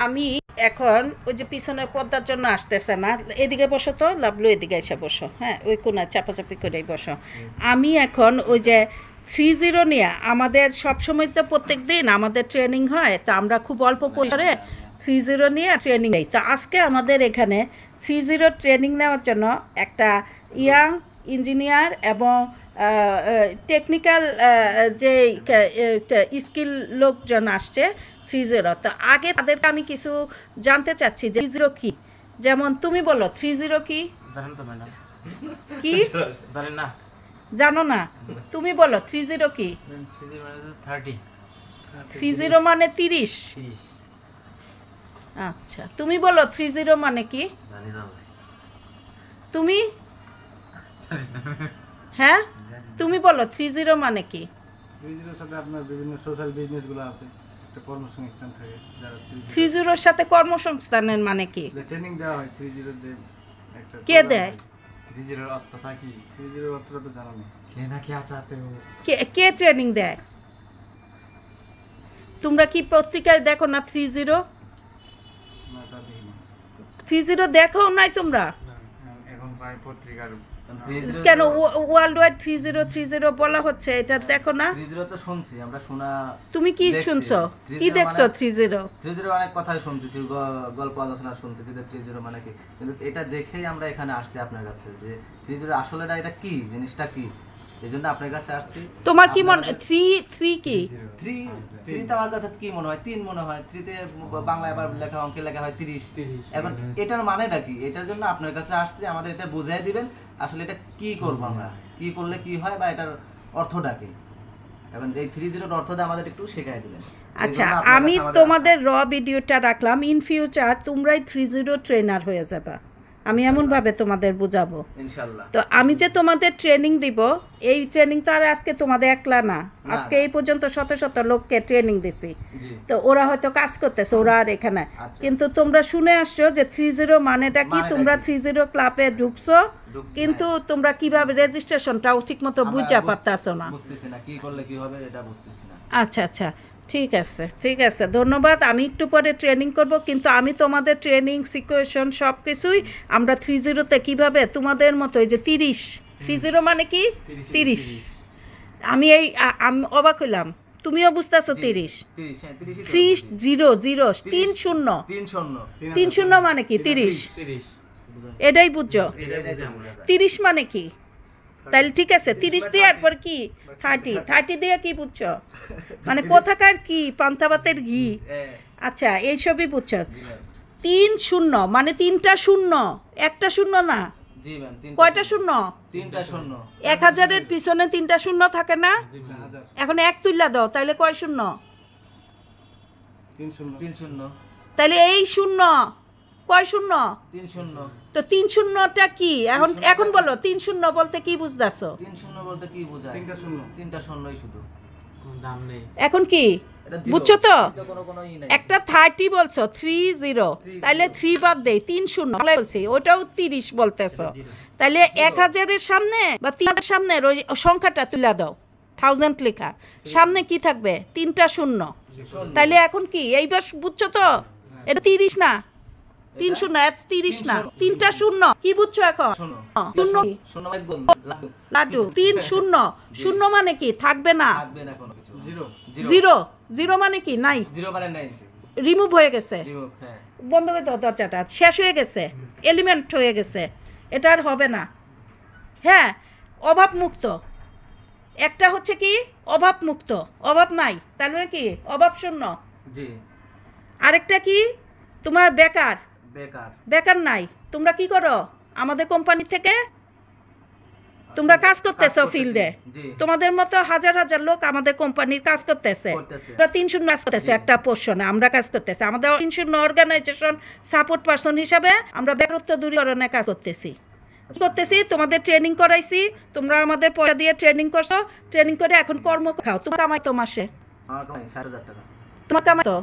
আমি এখন ওই যে পিছনের পর্দার জন্য আসতেছে না, এদিকে বসো তো লাভলু, এদিকে এসে বসো, হ্যাঁ ওই কোনায় চাপাচাপি করেই বসো। আমি এখন ওই যে 3-0 নিয়ে আমাদের সবসময় তো প্রত্যেক দিন আমাদের ট্রেনিং হয়, তো আমরা খুব অল্প পরিসরে 3-0 নিয়ে ট্রেনিং নেই। তো আজকে আমাদের এখানে 3-0 ট্রেনিং নেওয়ার জন্য একটা ইয়াং ইঞ্জিনিয়ার এবং টেকনিক্যাল যে স্কিল লোকজন আসছে 3-0। তো আগে তাদেরকে আমি কিছু জানতে চাচ্ছি যে 3-0 কি, যেমন তুমি বলো 3-0 কি? জানেন তো ম্যাডাম? কি জানেন না? জানো না? তুমি বলো 3-0 কি? 30 মানে 30। 3-0 মানে 30। আচ্ছা, তুমি বলো 3-0 মানে কি? জানি না। তুমি হ্যাঁ তুমি বলো 3-0 মানে কি? 3-0 সাথে আপনার বিভিন্ন সোশ্যাল বিজনেসগুলো আছে, একটা কর্মসংস্থান থাকে যারা 3-0 এর সাথে কর্মসংস্থানের মানে কি? ট্রেনিং দেওয়া হয় 3-0 যে একটা কে দেয়? 30 এর অর্থটা কি? 3-0 অর্থটা তো জানা নেই। কে না क्या चाहते हो? কে ট্রেনিং দেয়? তোমরা কি পত্রিকায় দেখো না 3-0? না তা দেখি না। 3-0 দেখো নাই তোমরা? এখন ভাই পত্রিকার কেন ওয়ার্ল্ড ওয়াইড 3-0 বলা হচ্ছে, এটা দেখো না? 3-0 তো শুনছি আমরা, শোনা। তুমি কি দেখছি। শুনছো? 3-0 কি দেখছো? মানে 3-0 3-0 অনেক কথাই শুনতেছি, গল্প আলোচনা শুনতেছি যে 3-0 মানে কি, কিন্তু এটা দেখেই আমরা এখানে আসছি আপনার কাছে যে 3-0 আসলেটা এটা কি জিনিসটা কি, এই জন্য আপনার কাছে আসছি। তোমার কি মনে 3 কি? 3 তো আমার কাছে কি মনে হয় 3 মনে হয়। 3 তে বাংলা আবার লেখা, অঙ্কে লেখা হয় 30। এখন এটার মানেটা কি, এটার জন্য আপনার কাছে আসছি, আমাদের এটা বুঝিয়ে দিবেন আসলে এটা কি করব আমরা, কি করলে কি হয়, বা এটার অর্থটা কি। এখন এই 3-0 এর অর্থটা আমাদের একটু শেখায় দিবেন। আচ্ছা, আমি তোমাদের র ভিডিওটা রাখলাম, ইন ফিউচার তোমরাই 3-0 ট্রেনার হয়ে যাবে, আমি এমনভাবে তোমাদের বুঝাবো ইনশাআল্লাহ। তো আমি যে তোমাদের ট্রেনিং দিব, এই ট্রেনিং তো আর আজকে তোমাদের একলা না, আজকে এই পর্যন্ত শত শত লোককে ট্রেনিং দিছি। তো ওরা হয়তো কাজ করতেছে, ওরা আর এখানে, কিন্তু তোমরা শুনে আসছো যে 3-0 মানেটা কি, তোমরা 3-0 ক্লাবে ঢুকছো, কিন্তু তোমরা কিভাবে রেজিস্ট্রেশনটাও ঠিক মতো বুঝা পারতাছো না, বুঝতেছি না কি করলে কি হবে এটা বুঝতেছি না। আচ্ছা আচ্ছা, ঠিক আছে, ধন্যবাদ। আমি একটু পরে ট্রেনিং করব, কিন্তু আমি তোমাদের ট্রেনিং সিচুয়েশন সব কিছুই আমরা 3-0-তে কীভাবে তোমাদের মতো এই যে 30 মানে কি 30, আমি আমি অবাক হইলাম, তুমিও বুঝতেছো 30 30 মানে কি 30, এটাই বুঝছো? 30 মানে কি? তাহলে ঠিক আছে, 30 দেওয়ার পর কি 30 দিয়ে কি বুঝছো, মানে কোথাকার কি পান্তাভাতের ঘি, আচ্ছা এইসবই বুঝছো। 3-0 মানে 3টা শূন্য, একটা শূন্য না। জি ম্যাম, কয়টা শূন্য? 3টা শূন্য। 1000-এর পিছনে 3টা শূন্য থাকে না? এখন এক তুইলা দাও, তাইলে কয় শূন্য? 3-0। তাইলে এই শূন্য কয় শূন্য? 3-0। তো 3-0টা কি? এখন বলো 3-0 বলতে কি বুঝতাছো? 3-0 বলতে কি বোঝায়? 3টা শূন্যই শুধু, কোন দাম নেই। এখন কি বুঝছো তো? একটা 30 বলছো, 30, তাইলে 3 বাদ দেই, 3-0 বলছি, ওটাও 30 বলতেছো, তাইলে 1000-এর সামনে বা 3000-এর সামনে ওই সংখ্যাটা তুলে দাও, 1000 লেখা, সামনে কি থাকবে? 3টা শূন্য। তাইলে এখন কি এইবার বুঝছো তো? এটা 30 না, 3-0, 30 না, 3টা শূন্য, কি বুঝছো এখন? লাড্ডু 3-0 মানে কি থাকবে না, জিরো মানে কি নাই, রিমুভ হয়ে গেছে, বন্ধ করে দাও দরজাটা, শেষ হয়ে গেছে, এলিমেন্ট হয়ে গেছে, এটা আর হবে না। হ্যাঁ, অভাব মুক্ত, একটা হচ্ছে কি অভাব মুক্ত, অভাব নাই, তাহলে কি অভাব শূন্য। আরেকটা কি তোমার বেকার নাই। তোমরা কি করো আমাদের কোম্পানি থেকে? তোমরা কাজ করতেছো ফিল্ডে, তোমাদের মতো হাজার হাজার লোক আমাদের কোম্পানির কাজ করতেছে, 3-0 কাজ করতেছে একটা পোর্শনে, আমরা কাজ করতেছি আমাদের 3-0 অর্গানাইজেশন সাপোর্ট পারসন হিসাবে, আমরা বেকারত্ব দূরীকরণে কাজ করতেছি। তোমাদের ট্রেনিং করাইছি, তোমরা আমাদের পয়সা দিয়ে ট্রেনিং করছো, ট্রেনিং করে এখন কর্ম খাও। তোমার কামাই তো মাসে, তোমার কামাই তো,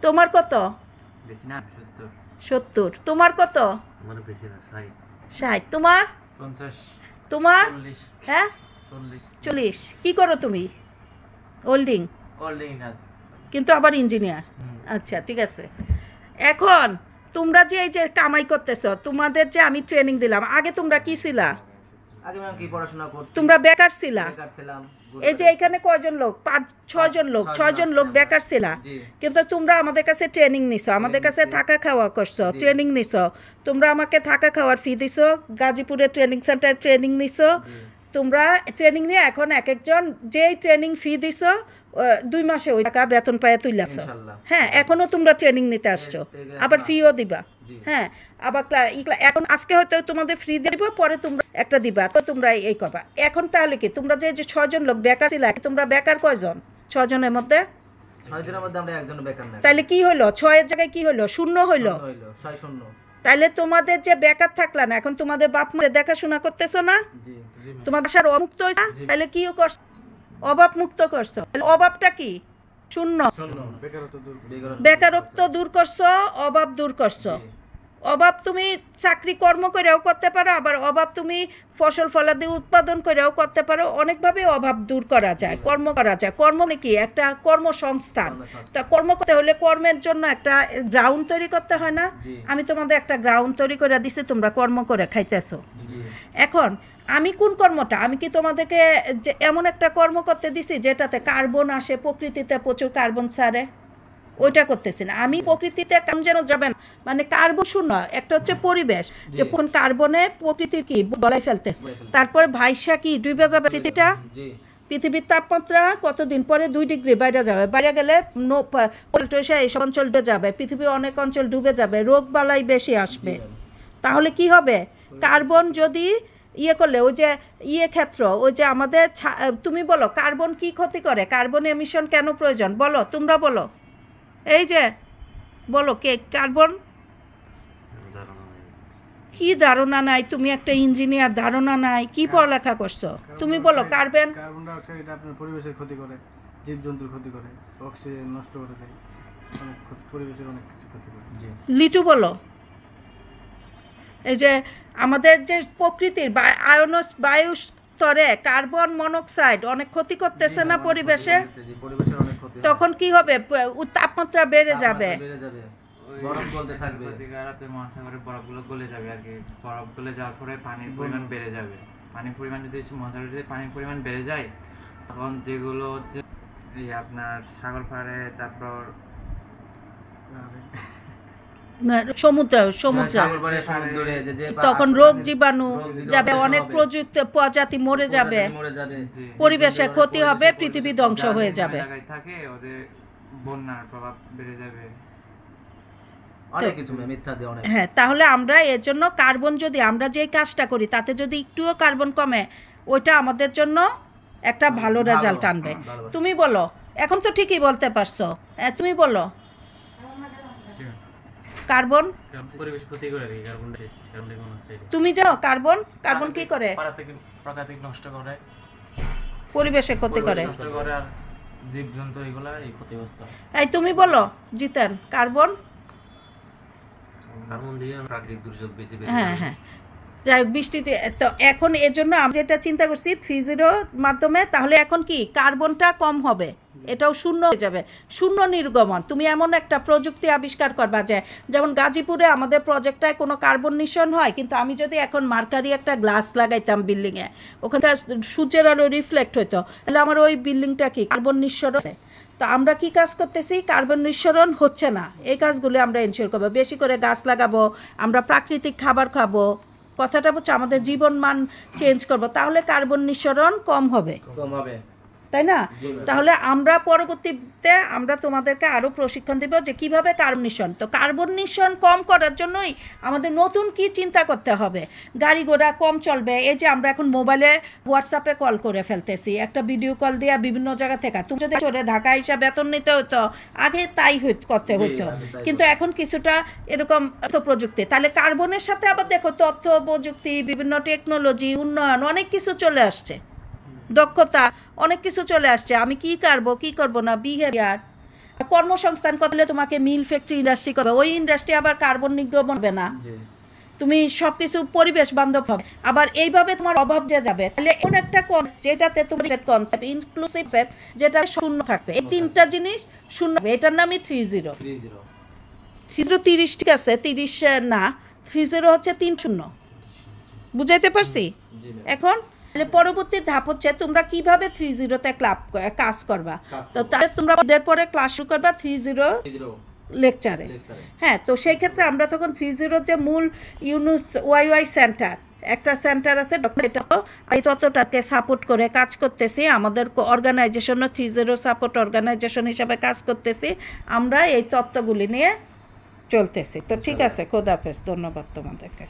তোমার কত? 70, তোমার কত? 60, তোমার 50, তোমার 40, হ্যাঁ 40। 40। কি করো তুমি? হোল্ডিং Holding has কিন্তু আবার ইঞ্জিনিয়ার। আচ্ছা ঠিক আছে। এখন তোমরা যে এই যে কামাই করতেছো, তোমাদের যে আমি ট্রেনিং দিলাম, আগে তোমরা কি ছিলা? আগে ম্যাম কি পড়াশোনা করছি, তোমরা বেকার ছিলা। বেকার ছিলাম। এই যে এখানে কয়জন লোক? 5-6 লোক, 6 লোক বেকার ছিলা। জি। কিন্তু তোমরা আমাদের কাছে ট্রেনিং নিছো, আমাদের কাছে থাকা খাওয়া করছো, ট্রেনিং নিছো। তোমরা আমাকে থাকা খাওয়ার ফি দিছো, গাজীপুরে ট্রেনিং সেন্টারে ট্রেনিং নিছো। তোমরা ট্রেনিং নিয়ে এখন এক একজন যেই ট্রেনিং ফি দিছো 2 মাসে ওই টাকা বেতন পায়ে তুইলাছো। ইনশাআল্লাহ। হ্যাঁ, এখনো তোমরা ট্রেনিং নিতে আসছো, আবার ফিও দিবা। জি। হ্যাঁ, আবার এখন আজকে হয়তো তোমাদের ফ্রি দিব, পরে তোমরা একটা দিবা, তো তোমরা এই করবা। এখন তাহলে কি তোমরা যে 6 জন লোক বেকার ছিল, তোমরা বেকার কয়জন? 6 জনের মধ্যে 6 জনের মধ্যে আমরা একজন বেকার নাই। তাইলে কি হলো? 6 এর জায়গায় কি হলো? 0 হইলো। 6 শূন্য। তাইলে তোমাদের যে বেকার থাকলা না, এখন তোমাদের বাপ মায়ের দেখাশোনা করতেছো না, জি। তোমার বাসার অমুক্ত হয়েছে। তাইলে কি করছো? অভাব মুক্ত করছো। অভাবটা কি? 0। শূন্য। বেকারত্ব দূর করছো, অভাব দূর করছো। জি। অভাব তুমি চাকরি কর্ম করেও করতে পারো, আবার অভাব তুমি ফসল ফলাদি উৎপাদন করেও করতে পারো। অনেকভাবে অভাব দূর করা যায়, কর্ম করা যায়। কর্ম মানে কি? একটা কর্মসংস্থান। তা কর্ম করতে হলে কর্মের জন্য একটা গ্রাউন্ড তৈরি করতে হয় না? জি। আমি তোমাদের একটা গ্রাউন্ড তৈরি করে দিছি, তোমরা কর্ম করে খাইতেছো। জি। এখন আমি কোন কর্মটা? আমি কি তোমাদেরকে যে এমন একটা কর্ম করতে দিছি যেটাতে কার্বন আসে, প্রকৃতিতে প্রচুর কার্বন ছাড়ে? ওইটা করতেছি না আমি। প্রকৃতিতে কাম যেন যাবেন, মানে কার্বন শূন্য। একটা হচ্ছে পরিবেশ, যে কোন কার্বনে প্রকৃতির কি গলায় ফেলতেছে, তারপরে ভাইসা কি ডুবে যাবে পৃথিবীটা। জি। পৃথিবীর তাপমাত্রা কতদিন পরে 2 ডিগ্রি বাইরে যাবে, বাইরে গেলে এইসব অঞ্চল ডুবে যাবে, পৃথিবীর অনেক অঞ্চল ডুবে যাবে, রোগ বালাই বেশি আসবে। তাহলে কি হবে? কার্বন যদি করলে, ওই যে ক্ষেত্র, ওই যে আমাদের তুমি বলো কার্বন কি ক্ষতি করে? কার্বন এমিশন কেন প্রয়োজন বলো, তোমরা বলো। এই যে বলো কে কার্বন কি ধারণা নাই? তুমি একটা ইঞ্জিনিয়ার, ধারণা নাই, কি পড়ালেখা করছো? তুমি বলো কার্বন ডাইঅক্সাইড এটা আপনার পরিবেশের ক্ষতি করে, জীবজন্তুর ক্ষতি করে, অক্সিজেন নষ্ট করে দেয়, অনেক পরিবেশের অনেক কিছু ক্ষতি করে। জি। লিটু বলো। এই যে আমাদের যে প্রকৃতির বায়ু স্তরে কার্বন মনোক্সাইড অনেক ক্ষতি করতেছে না পরিবেশে? জি, পরিবেশের অনেক ক্ষতি হয়। তখন কি হবে? তাপমাত্রা বেড়ে যাবে। বেড়ে যাবে, বরফ গলতে থাকবে। ক্ষতিকারকে মহাসাগরের বরফগুলো গলে যাবে আর কি। বরফ গলে যাওয়ার পরে পানির পরিমাণ বেড়ে যাবে। পানির পরিমাণ যদি মহাসাগরে যদি পানির পরিমাণ বেড়ে যায়, তখন যেগুলো হচ্ছে এই আপনার সাগর পাড়ে, তারপর সমুদ্রে সমুদ্রে যে তখন রোগ জীবাণু যাবে, অনেক প্রজাতি মরে যাবে, পরিবেশের ক্ষতি হবে, পৃথিবী ধ্বংস হয়ে যাবে। থাকে ওদের বন্যার প্রভাব বেড়ে যাবে, অনেক কিছু মিথ্যা দিয়ে অনেক। হ্যাঁ, তাহলে আমরা এর জন্য কার্বন, যদি আমরা যে কাজটা করি তাতে যদি একটুও কার্বন কমে, ওইটা আমাদের জন্য একটা ভালো রেজাল্ট আনবে। তুমি বলো, এখন তো ঠিকই বলতে পারছো। তুমি বলো কার্বন পরিবেশ ক্ষতি করে আর কার্বন মনোক্সাইড। তুমি জানো কার্বন কি করে? প্রাকৃতিক নষ্ট করে, পরিবেশে ক্ষতি করে, নষ্ট করে, আর জীবজন্তু এগুলা এই ক্ষতিগ্রস্ত। এই তুমি বলো জিতেন কার্বন দিয়ে প্রাকৃতিক দুর্যোগ বেশি বেড়ে হ্যাঁ যাবে। হ্যাঁ, যাই হোক বৃষ্টিতে। তো এখন এর জন্য আমরা যেটা চিন্তা করছি 3.0 মাধ্যমে, তাহলে এখন কি কার্বনটা কম হবে, এটাও শূন্য হয়ে যাবে, শূন্য নির্গমন। তুমি এমন একটা প্রযুক্তি আবিষ্কার করবা যে, যেমন গাজীপুরে আমাদের প্রজেক্টটায় কোনো কার্বন নিঃসরণ হয়, কিন্তু আমি যদি এখন মার্কারি একটা গ্লাস লাগাইতাম বিল্ডিংয়ে, ওখান থেকে সূর্যের আলো রিফ্লেক্ট হইতো, তাহলে আমার ওই বিল্ডিংটা কি কার্বন নিঃসরণ? তো আমরা কি কাজ করতেছি? কার্বন নিঃসরণ হচ্ছে না, এই কাজগুলো আমরা এনশিওর করবো। বেশি করে গাছ লাগাবো, আমরা প্রাকৃতিক খাবার খাবো, কথাটা হচ্ছে আমাদের জীবন মান চেঞ্জ করবো, তাহলে কার্বন নিঃসরণ কম হবে, তাই না? তাহলে আমরা পরবর্তীতে আমরা তোমাদেরকে আরও প্রশিক্ষণ দেব যে কিভাবে কার্বন নিঃসরণ। তো কার্বন নিঃসরণ কম করার জন্যই আমাদের নতুন কি চিন্তা করতে হবে। গাড়ি ঘোড়া কম চলবে। এই যে আমরা এখন মোবাইলে হোয়াটসঅ্যাপে কল করে ফেলতেছি, একটা ভিডিও কল দিয়ে বিভিন্ন জায়গা থেকে। তুমি যদি চলে ঢাকা হিসাবে বেতন নিতে হতো, আগে তাই করতে হতো, কিন্তু এখন কিছুটা এরকম প্রযুক্তি। তাহলে কার্বনের সাথে আবার দেখো তথ্য প্রযুক্তি, বিভিন্ন টেকনোলজি, উন্নয়ন, অনেক কিছু চলে আসছে, দক্ষতা অনেক কিছু চলে আসছে। আমি কি করবো না, বিহেভিয়ার, কর্মসংস্থান করলে তোমাকে মিল ফ্যাক্টরি ইন্ডাস্ট্রি করবে, ওই ইন্ডাস্ট্রি আবার কার্বন নির্গমন হবে না। তুমি সবকিছু পরিবেশ বান্ধব হবে। আবার এইভাবে তোমার অভাব যে যাবে, তাহলে এমন একটা যেটাতে তোমার কনসেপ্ট ইনক্লুসিভ যেটা শূন্য থাকবে, এই তিনটা জিনিস শূন্য, এটার নামই 30। 30 ঠিক আছে, 30 না, 30 হচ্ছে 30। বুঝাইতে পারছি? এখন পরবর্তী ধাপ হচ্ছে তোমরা কিভাবে 30-তে কাজ করবা। তো তাহলে তোমরা ওদের পরে ক্লাস শুরু করবা 30 লেকচারে। হ্যাঁ, তো সেই ক্ষেত্রে আমরা তখন 30 যে মূল ইউনুস ওয়াই সেন্টার, একটা সেন্টার আছে, এটা এই তত্ত্বটাকে সাপোর্ট করে কাজ করতেছি। আমাদের অর্গানাইজেশনও 30 সাপোর্ট অর্গানাইজেশন হিসাবে কাজ করতেছি। আমরা এই তত্ত্বগুলি নিয়ে চলতেছি। তো ঠিক আছে, খোদাহাফেজ, ধন্যবাদ তোমাদেরকে।